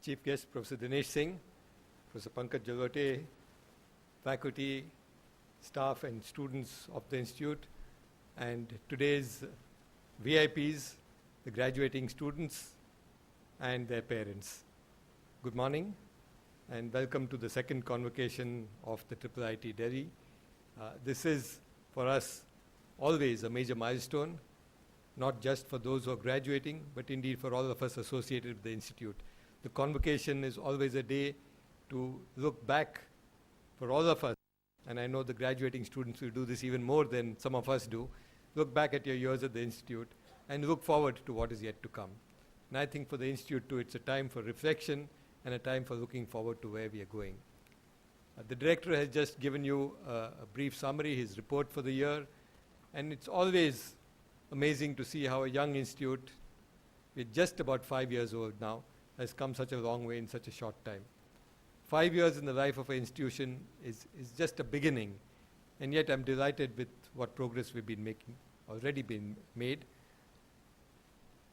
Chief guest, Professor Dinesh Singh, Professor Pankaj Jalote, faculty, staff and students of the Institute, and today's VIPs, the graduating students and their parents. Good morning and welcome to the second convocation of the IIIT-Delhi. This is for us always a major milestone, not just for those who are graduating, but indeed for all of us associated with the Institute. The convocation is always a day to look back for all of us, and I know the graduating students will do this even more than some of us do, look back at your years at the Institute and look forward to what is yet to come. And I think for the Institute too, it's a time for reflection and a time for looking forward to where we are going. The director has just given you a brief summary, his report for the year, and it's always amazing to see how a young institute, with just about 5 years old now, has come such a long way in such a short time. 5 years in the life of an institution is just a beginning, and yet I'm delighted with what progress we've been making, already been made.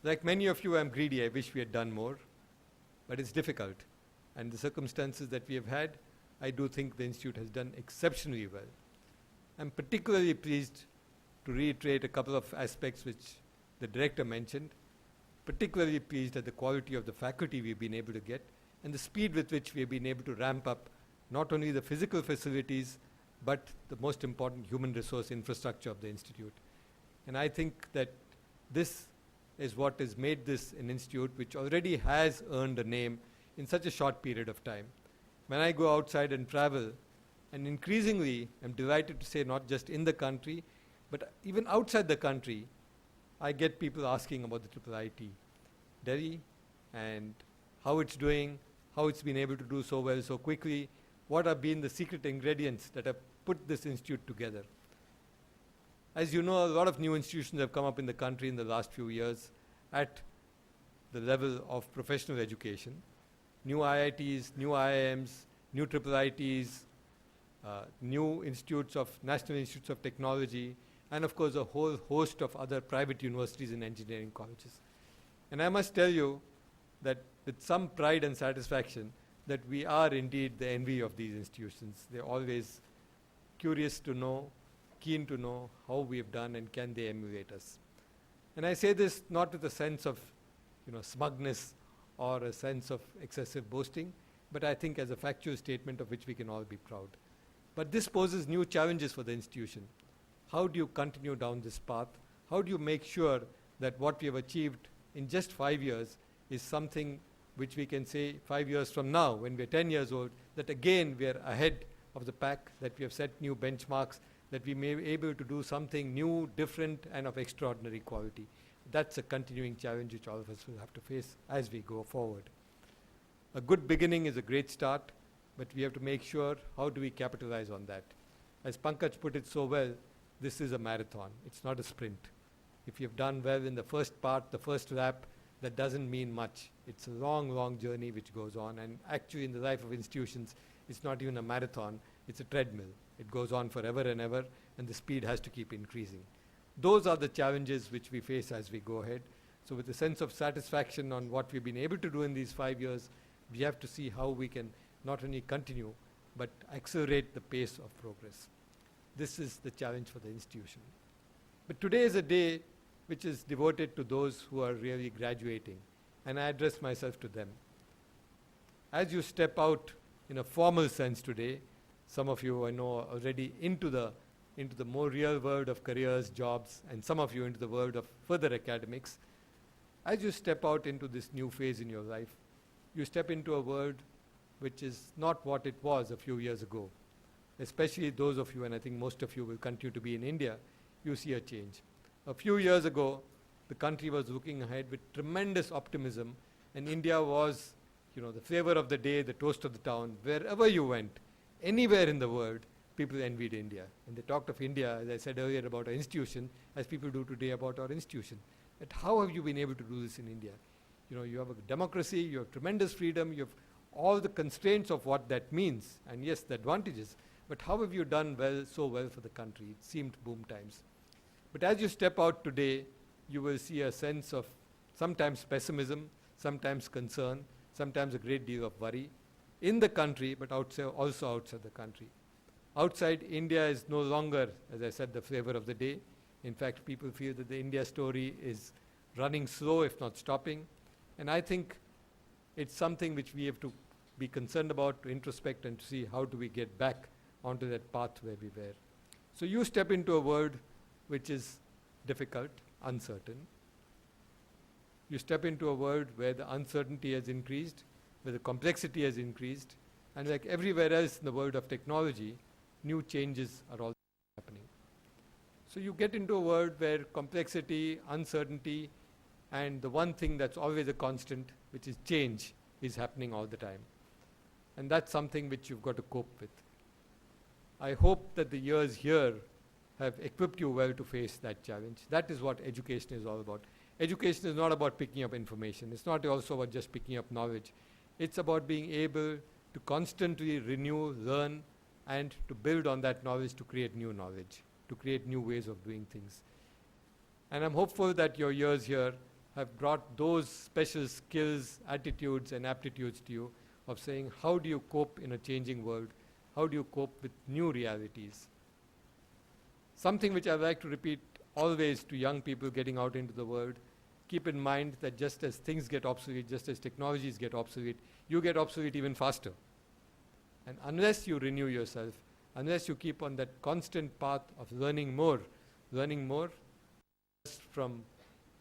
Like many of you, I'm greedy. I wish we had done more, but it's difficult. And the circumstances that we have had, I do think the Institute has done exceptionally well. I'm particularly pleased to reiterate a couple of aspects which the director mentioned, particularly pleased at the quality of the faculty we've been able to get and the speed with which we've been able to ramp up not only the physical facilities, but the most important human resource infrastructure of the Institute. And I think that this is what has made this an institute which already has earned a name in such a short period of time. When I go outside and travel, and increasingly I'm delighted to say not just in the country, but even outside the country, I get people asking about the IIIT-Delhi and how it's doing, how it's been able to do so well so quickly, what have been the secret ingredients that have put this institute together. As you know, a lot of new institutions have come up in the country in the last few years at the level of professional education. New IITs, new IIMs, new IIITs, new institutes of National Institutes of Technology, and of course a whole host of other private universities and engineering colleges. And I must tell you that with some pride and satisfaction that we are indeed the envy of these institutions. They're always curious to know, keen to know how we have done and can they emulate us. And I say this not with a sense of smugness or a sense of excessive boasting, but I think as a factual statement of which we can all be proud. But this poses new challenges for the institution. How do you continue down this path? How do you make sure that what we have achieved in just 5 years is something which we can say 5 years from now, when we're 10 years old, that again we are ahead of the pack, that we have set new benchmarks, that we may be able to do something new, different, and of extraordinary quality. That's a continuing challenge which all of us will have to face as we go forward. A good beginning is a great start, but we have to make sure how do we capitalize on that. As Pankaj put it so well, this is a marathon. It's not a sprint. If you've done well in the first part, the first lap, that doesn't mean much. It's a long, long journey which goes on. And actually in the life of institutions, it's not even a marathon, it's a treadmill. It goes on forever and ever, and the speed has to keep increasing. Those are the challenges which we face as we go ahead. So with a sense of satisfaction on what we've been able to do in these 5 years, we have to see how we can not only continue, but accelerate the pace of progress. This is the challenge for the institution. But today is a day which is devoted to those who are really graduating, and I address myself to them. As you step out in a formal sense today, some of you I know already into the more real world of careers, jobs, and some of you into the world of further academics. As you step out into this new phase in your life, you step into a world which is not what it was a few years ago. Especially those of you, and I think most of you will continue to be in India, you see a change. A few years ago, the country was looking ahead with tremendous optimism, and India was, the flavor of the day, the toast of the town. Wherever you went, anywhere in the world, people envied India. And they talked of India, as I said earlier, about our institution, as people do today about our institution. But how have you been able to do this in India? You have a democracy, you have tremendous freedom, you have all the constraints of what that means, and yes, the advantages. But how have you done so well for the country? It seemed boom times. But as you step out today, you will see a sense of sometimes pessimism, sometimes concern, sometimes a great deal of worry in the country, but also outside the country. Outside, India is no longer, as I said, the flavor of the day. In fact, people feel that the India story is running slow, if not stopping. And I think it's something which we have to be concerned about, to introspect and to see how do we get back onto that path where we were. So you step into a world which is difficult, uncertain. You step into a world where the uncertainty has increased, where the complexity has increased, and like everywhere else in the world of technology, new changes are all happening. So you get into a world where complexity, uncertainty, and the one thing that's always a constant, which is change, is happening all the time. And that's something which you've got to cope with. I hope that the years here have equipped you well to face that challenge. That is what education is all about. Education is not about picking up information. It's not also about just picking up knowledge. It's about being able to constantly renew, learn, and to build on that knowledge to create new knowledge, to create new ways of doing things. And I'm hopeful that your years here have brought those special skills, attitudes, and aptitudes to you of saying, how do you cope in a changing world? How do you cope with new realities? Something which I like to repeat always to young people getting out into the world, keep in mind that just as things get obsolete, just as technologies get obsolete, you get obsolete even faster. And unless you renew yourself, unless you keep on that constant path of learning more just from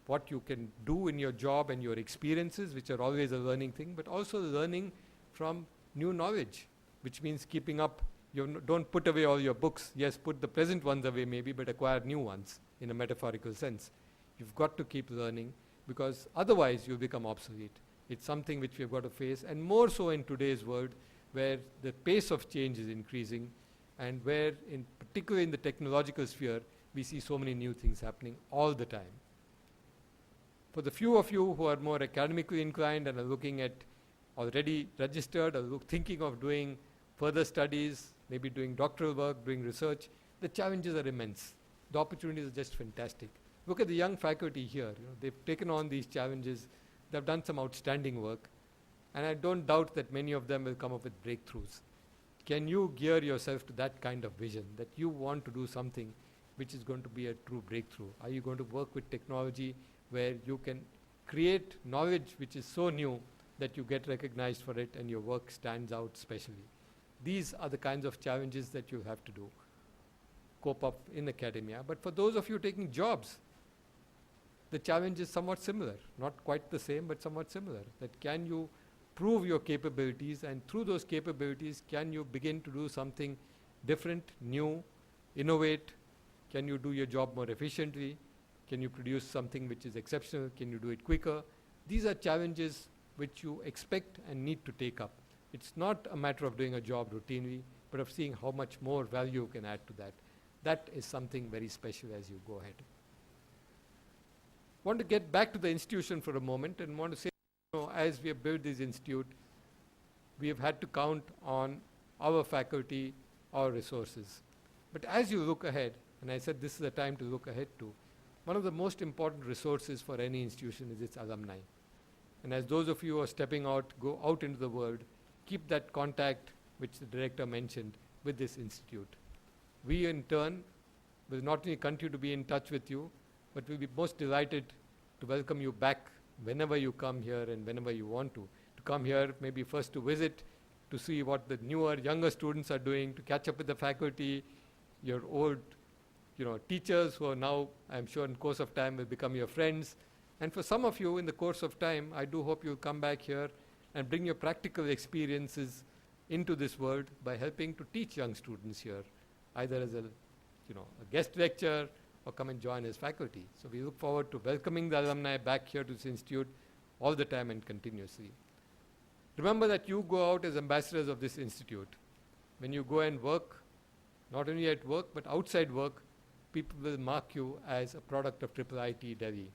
what you can do in your job and your experiences, which are always a learning thing, but also learning from new knowledge, which means keeping up. Don't put away all your books. Yes, put the present ones away maybe, but acquire new ones in a metaphorical sense. You've got to keep learning, because otherwise you'll become obsolete. It's something which we've got to face, and more so in today's world, where the pace of change is increasing, and where, particularly in the technological sphere, we see so many new things happening all the time. For the few of you who are more academically inclined and are looking at already registered or thinking of doing further studies, maybe doing doctoral work, doing research, the challenges are immense. The opportunities are just fantastic. Look at the young faculty here. They've taken on these challenges. They've done some outstanding work. And I don't doubt that many of them will come up with breakthroughs. Can you gear yourself to that kind of vision, that you want to do something which is going to be a true breakthrough? Are you going to work with technology where you can create knowledge which is so new that you get recognized for it and your work stands out specially? These are the kinds of challenges that you'll have to do, cope up in academia. But for those of you taking jobs, the challenge is somewhat similar. Not quite the same, but somewhat similar. That can you prove your capabilities, and through those capabilities, can you begin to do something different, new, innovate? Can you do your job more efficiently? Can you produce something which is exceptional? Can you do it quicker? These are challenges which you expect and need to take up. It's not a matter of doing a job routinely, but of seeing how much more value you can add to that. That is something very special as you go ahead. I want to get back to the institution for a moment and want to say, as we have built this institute, we have had to count on our faculty, our resources. But as you look ahead, and I said this is the time to look ahead to, one of the most important resources for any institution is its alumni. And as those of you who are stepping out, go out into the world, keep that contact, which the director mentioned, with this institute. We in turn will not only continue to be in touch with you, but we'll be most delighted to welcome you back whenever you come here and whenever you want to come here, maybe first to visit, to see what the newer, younger students are doing, to catch up with the faculty, your old teachers who are now, I'm sure in course of time will become your friends. And for some of you in the course of time, I do hope you'll come back here and bring your practical experiences into this world by helping to teach young students here, either as a guest lecturer or come and join as faculty. So we look forward to welcoming the alumni back here to this institute all the time and continuously. Remember that you go out as ambassadors of this institute. When you go and work, not only at work, but outside work, people will mark you as a product of IIIT-Delhi.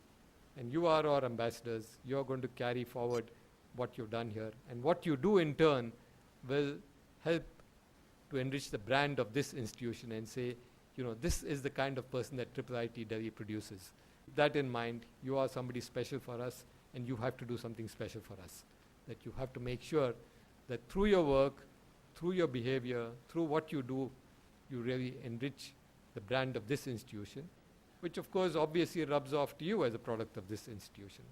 And you are our ambassadors. You're going to carry forward what you've done here. And what you do in turn will help to enrich the brand of this institution and say, this is the kind of person that IIIT-Delhi produces. With that in mind, you are somebody special for us, and you have to do something special for us. that you have to make sure that through your work, through your behavior, through what you do, you really enrich the brand of this institution, which of course obviously rubs off to you as a product of this institution.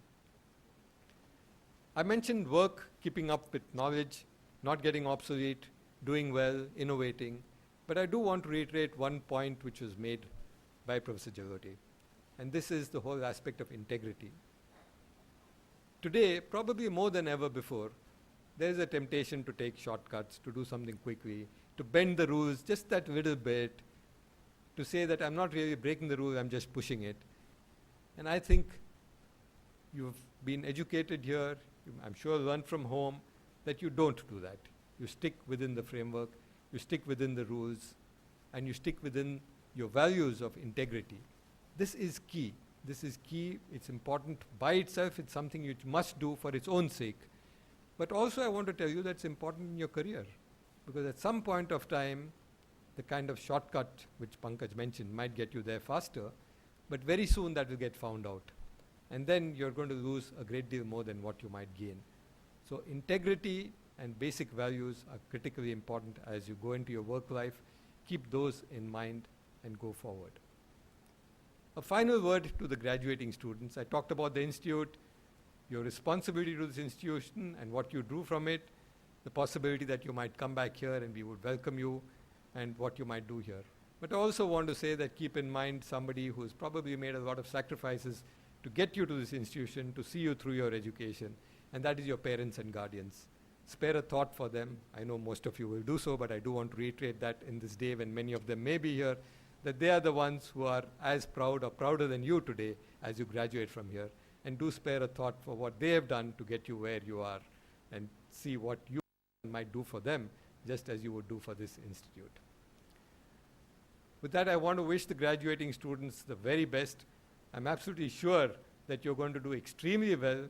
I mentioned work, keeping up with knowledge, not getting obsolete, doing well, innovating, but I do want to reiterate one point which was made by Professor Jagoti, and this is the whole aspect of integrity. Today, probably more than ever before, there is a temptation to take shortcuts, to do something quickly, to bend the rules just that little bit, to say that I'm not really breaking the rule, I'm just pushing it. And I think you've been educated here, I'm sure learned from home, that you don't do that. You stick within the framework, you stick within the rules, and you stick within your values of integrity. This is key. This is key. It's important by itself. It's something you must do for its own sake. But also I want to tell you that's important in your career, because at some point of time, the kind of shortcut which Pankaj mentioned might get you there faster, but very soon that will get found out. And then you're going to lose a great deal more than what you might gain. So integrity and basic values are critically important as you go into your work life. Keep those in mind and go forward. A final word to the graduating students. I talked about the institute, your responsibility to this institution and what you drew from it, the possibility that you might come back here and we would welcome you, and what you might do here. But I also want to say that keep in mind somebody who's probably made a lot of sacrifices to get you to this institution, to see you through your education, and that is your parents and guardians. Spare a thought for them. I know most of you will do so, but I do want to reiterate that in this day when many of them may be here, that they are the ones who are as proud or prouder than you today as you graduate from here. And do spare a thought for what they have done to get you where you are, and see what you might do for them, just as you would do for this institute. With that, I want to wish the graduating students the very best. I'm absolutely sure that you're going to do extremely well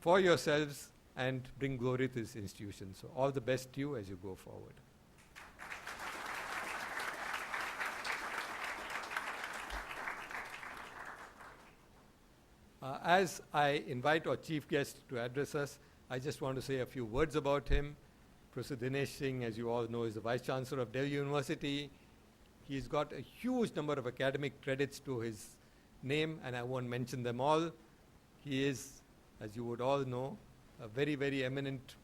for yourselves and bring glory to this institution. So all the best to you as you go forward. As I invite our chief guest to address us, I just want to say a few words about him. Professor Dinesh Singh, as you all know, is the Vice Chancellor of Delhi University. He's got a huge number of academic credits to his name, and I won't mention them all. He is, as you would all know, a very, very eminent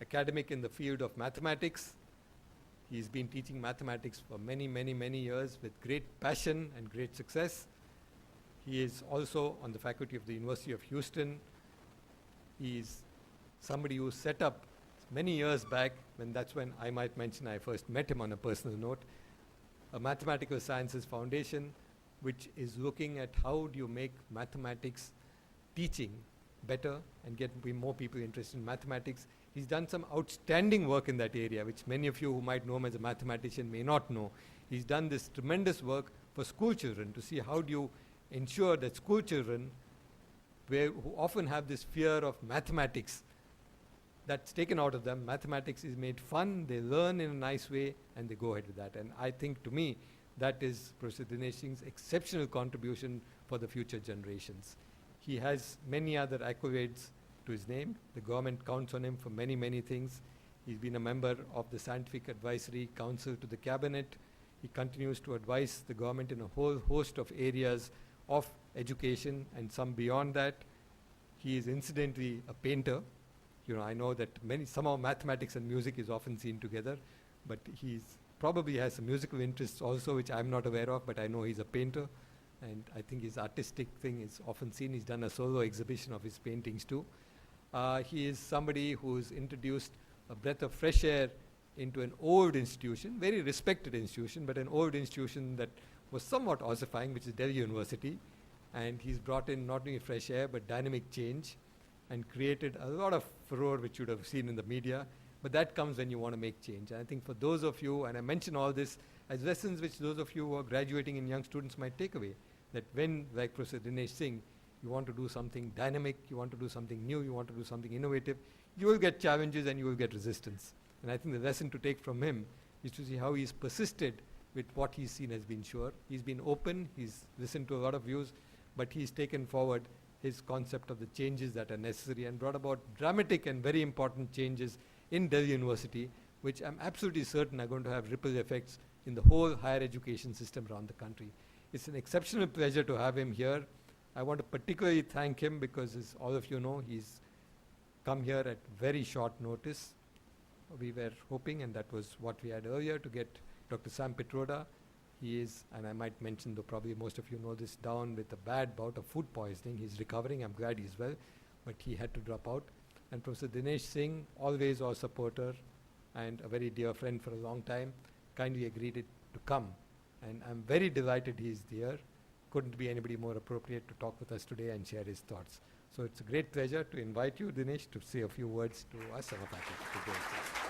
academic in the field of mathematics. He's been teaching mathematics for many, many, many years with great passion and great success. He is also on the faculty of the University of Houston. He's somebody who set up many years back, that's when I might mention I first met him on a personal note, a Mathematical Sciences Foundation, which is looking at how do you make mathematics teaching better and get more people interested in mathematics. He's done some outstanding work in that area, which many of you who might know him as a mathematician may not know. He's done this tremendous work for school children to see how do you ensure that school children, who often have this fear of mathematics, that's taken out of them. Mathematics is made fun, they learn in a nice way, and they go ahead with that. And I think, to me, that is Professor Dinesh Singh's exceptional contribution for the future generations. He has many other accolades to his name. The government counts on him for many, many things. He's been a member of the Scientific Advisory Council to the Cabinet. He continues to advise the government in a whole host of areas of education and some beyond that. He is incidentally a painter. I know that somehow mathematics and music is often seen together, but he's probably has some musical interests also, which I'm not aware of, but I know he's a painter, and I think his artistic thing is often seen. He's done a solo exhibition of his paintings too. He is somebody who's introduced a breath of fresh air into an old institution, very respected institution, but an old institution that was somewhat ossifying, which is Delhi University. And he's brought in not only fresh air, but dynamic change, and created a lot of furore, which you'd have seen in the media. But that comes when you want to make change. And I think for those of you, and I mention all this as lessons which those of you who are graduating and young students might take away, that when, like Professor Dinesh Singh, you want to do something dynamic, you want to do something new, you want to do something innovative, you will get challenges and you will get resistance. And I think the lesson to take from him is to see how he's persisted with what he's seen has been sure. He's been open, he's listened to a lot of views, but he's taken forward his concept of the changes that are necessary and brought about dramatic and very important changes in Delhi University, which I'm absolutely certain are going to have ripple effects in the whole higher education system around the country. It's an exceptional pleasure to have him here. I want to particularly thank him because, as all of you know, he's come here at very short notice. We were hoping, and that was what we had earlier, to get Dr. Sam Pitroda. He is, and I might mention, though probably most of you know this, down with a bad bout of food poisoning. He's recovering. I'm glad he's well, but he had to drop out. And Professor Dinesh Singh, always our supporter and a very dear friend for a long time, kindly agreed to come. And I'm very delighted he's here. Couldn't be anybody more appropriate to talk with us today and share his thoughts. So it's a great pleasure to invite you, Dinesh, to say a few words to us and our faculty.